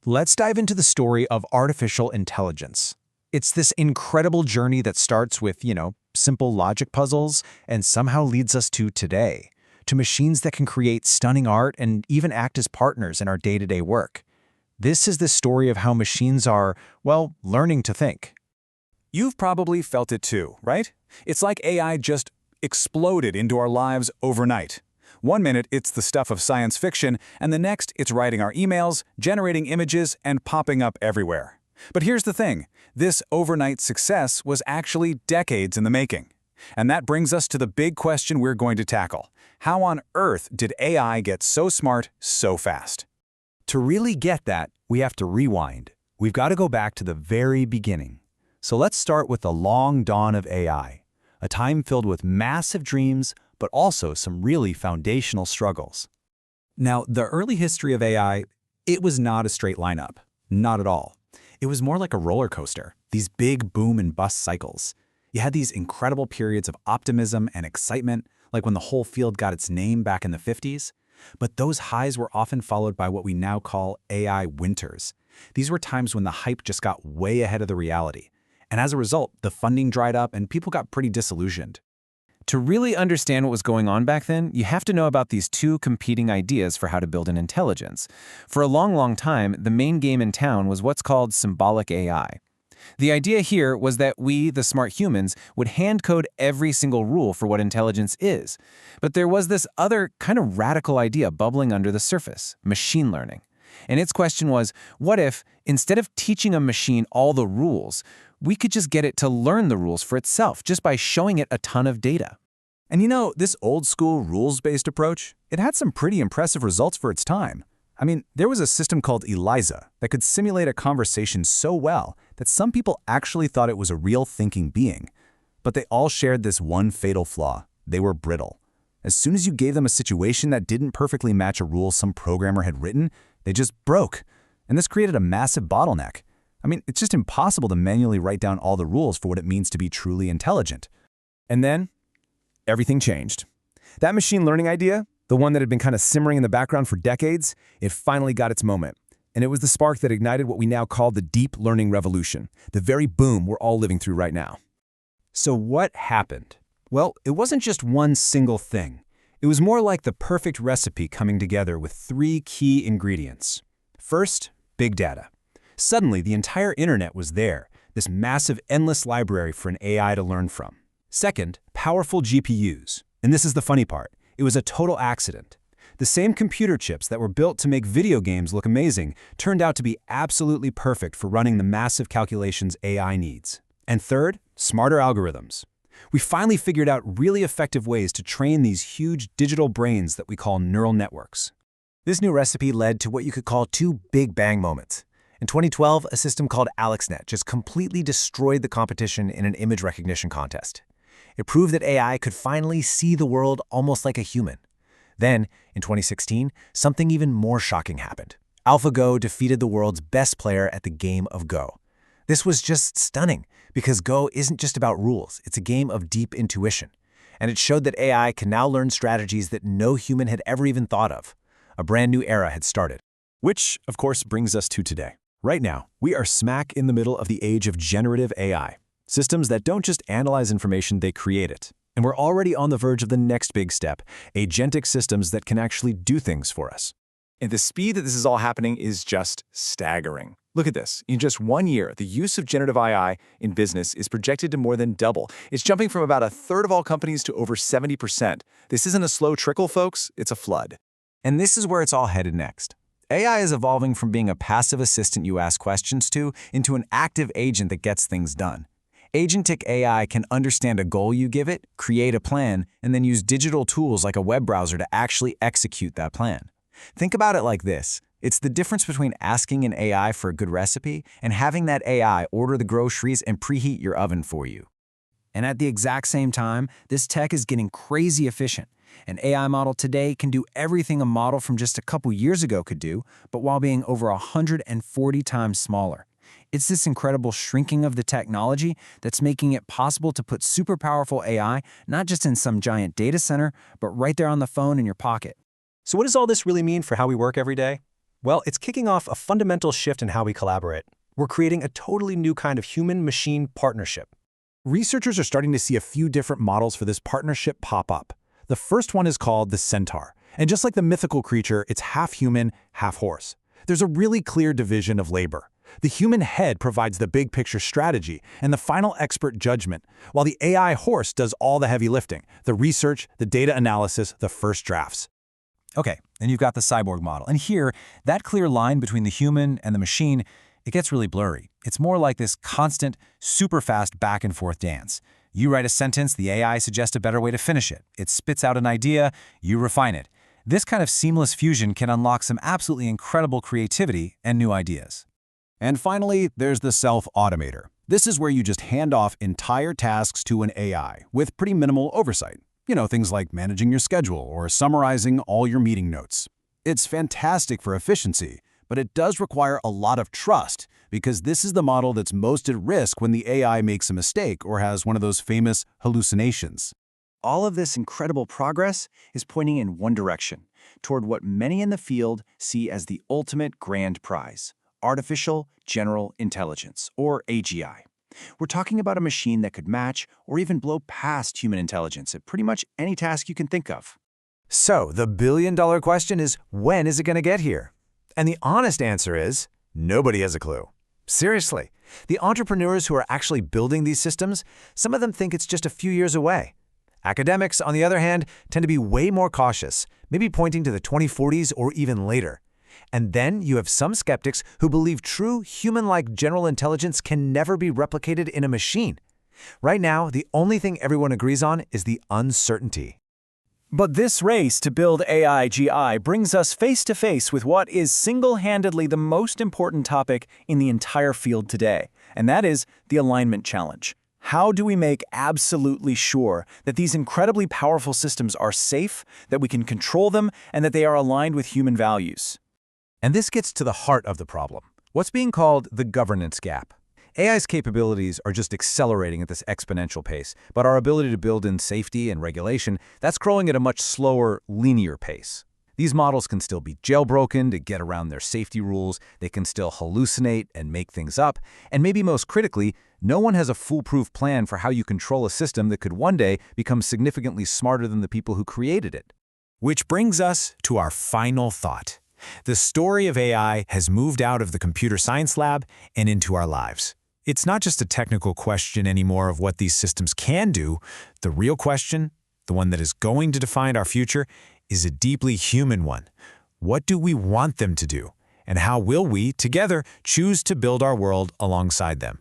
Let's dive into the story of artificial intelligence. It's this incredible journey that starts with, simple logic puzzles and somehow leads us to today, to machines that can create stunning art and even act as partners in our day-to-day work. This is the story of how machines are, learning to think. You've probably felt it too, right? It's like AI just exploded into our lives overnight. One minute it's the stuff of science fiction, and the next it's writing our emails, generating images, and popping up everywhere. But here's the thing, this overnight success was actually decades in the making. And that brings us to the big question we're going to tackle. How on earth did AI get so smart so fast? To really get that, we have to rewind. We've got to go back to the very beginning. So let's start with the long dawn of AI, a time filled with massive dreams, but also some really foundational struggles. Now, the early history of AI, it was not a straight lineup. Not at all. It was more like a roller coaster, these big boom and bust cycles. You had these incredible periods of optimism and excitement, like when the whole field got its name back in the 50s. But those highs were often followed by what we now call AI winters. These were times when the hype just got way ahead of the reality. And as a result, the funding dried up and people got pretty disillusioned. To really understand what was going on back then, you have to know about these two competing ideas for how to build an intelligence. For a long time, the main game in town was what's called symbolic AI. The idea here was that we, the smart humans, would hand-code every single rule for what intelligence is. But there was this other kind of radical idea bubbling under the surface, machine learning. And its question was, what if, instead of teaching a machine all the rules, we could just get it to learn the rules for itself just by showing it a ton of data? And this old-school rules-based approach, it had some pretty impressive results for its time. There was a system called ELIZA that could simulate a conversation so well that some people actually thought it was a real thinking being. But they all shared this one fatal flaw. They were brittle. As soon as you gave them a situation that didn't perfectly match a rule some programmer had written, they just broke. And this created a massive bottleneck. It's just impossible to manually write down all the rules for what it means to be truly intelligent. And then, everything changed. That machine learning idea, the one that had been kind of simmering in the background for decades, it finally got its moment. And it was the spark that ignited what we now call the deep learning revolution, the very boom we're all living through right now. So what happened? Well, it wasn't just one single thing. It was more like the perfect recipe coming together with three key ingredients. First, big data. Suddenly, the entire internet was there, this massive, endless library for an AI to learn from. Second, powerful GPUs. And this is the funny part. It was a total accident. The same computer chips that were built to make video games look amazing turned out to be absolutely perfect for running the massive calculations AI needs. And third, smarter algorithms. We finally figured out really effective ways to train these huge digital brains that we call neural networks. This new recipe led to what you could call two big bang moments. In 2012, a system called AlexNet just completely destroyed the competition in an image recognition contest. It proved that AI could finally see the world almost like a human. Then, in 2016, something even more shocking happened. AlphaGo defeated the world's best player at the game of Go. This was just stunning, because Go isn't just about rules, it's a game of deep intuition. And it showed that AI can now learn strategies that no human had ever even thought of. A brand new era had started. Which, of course, brings us to today. Right now, we are smack in the middle of the age of generative AI. Systems that don't just analyze information, they create it. And we're already on the verge of the next big step, agentic systems that can actually do things for us. And the speed that this is all happening is just staggering. Look at this. In just 1 year, the use of generative AI in business is projected to more than double. It's jumping from about a third of all companies to over 70%. This isn't a slow trickle, folks. It's a flood. And this is where it's all headed next. AI is evolving from being a passive assistant you ask questions to into an active agent that gets things done. Agentic AI can understand a goal you give it, create a plan, and then use digital tools like a web browser to actually execute that plan. Think about it like this. It's the difference between asking an AI for a good recipe and having that AI order the groceries and preheat your oven for you. And at the exact same time, this tech is getting crazy efficient. An AI model today can do everything a model from just a couple years ago could do, but while being over 140 times smaller. It's this incredible shrinking of the technology that's making it possible to put super powerful AI not just in some giant data center, but right there on the phone in your pocket. So what does all this really mean for how we work every day? Well, it's kicking off a fundamental shift in how we collaborate. We're creating a totally new kind of human-machine partnership. Researchers are starting to see a few different models for this partnership pop up. The first one is called the centaur, and just like the mythical creature, it's half human, half horse. There's a really clear division of labor. The human head provides the big picture strategy and the final expert judgment, while the AI horse does all the heavy lifting, the research, the data analysis, the first drafts. Okay, then you've got the cyborg model. And here, that clear line between the human and the machine, it gets really blurry. It's more like this constant, super fast back and forth dance. You write a sentence, the AI suggests a better way to finish it. It spits out an idea, you refine it. This kind of seamless fusion can unlock some absolutely incredible creativity and new ideas. And finally, there's the self-automator. This is where you just hand off entire tasks to an AI with pretty minimal oversight. You know, things like managing your schedule or summarizing all your meeting notes. It's fantastic for efficiency, but it does require a lot of trust because this is the model that's most at risk when the AI makes a mistake or has one of those famous hallucinations. All of this incredible progress is pointing in one direction, toward what many in the field see as the ultimate grand prize: artificial general intelligence, or AGI. We're talking about a machine that could match or even blow past human intelligence at pretty much any task you can think of. So, the billion-dollar question is, when is it going to get here? And the honest answer is, nobody has a clue. Seriously, the entrepreneurs who are actually building these systems, some of them think it's just a few years away. Academics, on the other hand, tend to be way more cautious, maybe pointing to the 2040s or even later. And then you have some skeptics who believe true human-like general intelligence can never be replicated in a machine. Right now, the only thing everyone agrees on is the uncertainty. But this race to build AI-GI brings us face-to-face with what is single-handedly the most important topic in the entire field today, and that is the alignment challenge. How do we make absolutely sure that these incredibly powerful systems are safe, that we can control them, and that they are aligned with human values? And this gets to the heart of the problem, what's being called the governance gap. AI's capabilities are just accelerating at this exponential pace, but our ability to build in safety and regulation, that's growing at a much slower, linear pace. These models can still be jailbroken to get around their safety rules, they can still hallucinate and make things up, and maybe most critically, no one has a foolproof plan for how you control a system that could one day become significantly smarter than the people who created it. Which brings us to our final thought. The story of AI has moved out of the computer science lab and into our lives. It's not just a technical question anymore of what these systems can do. The real question, the one that is going to define our future, is a deeply human one. What do we want them to do? And how will we, together, choose to build our world alongside them?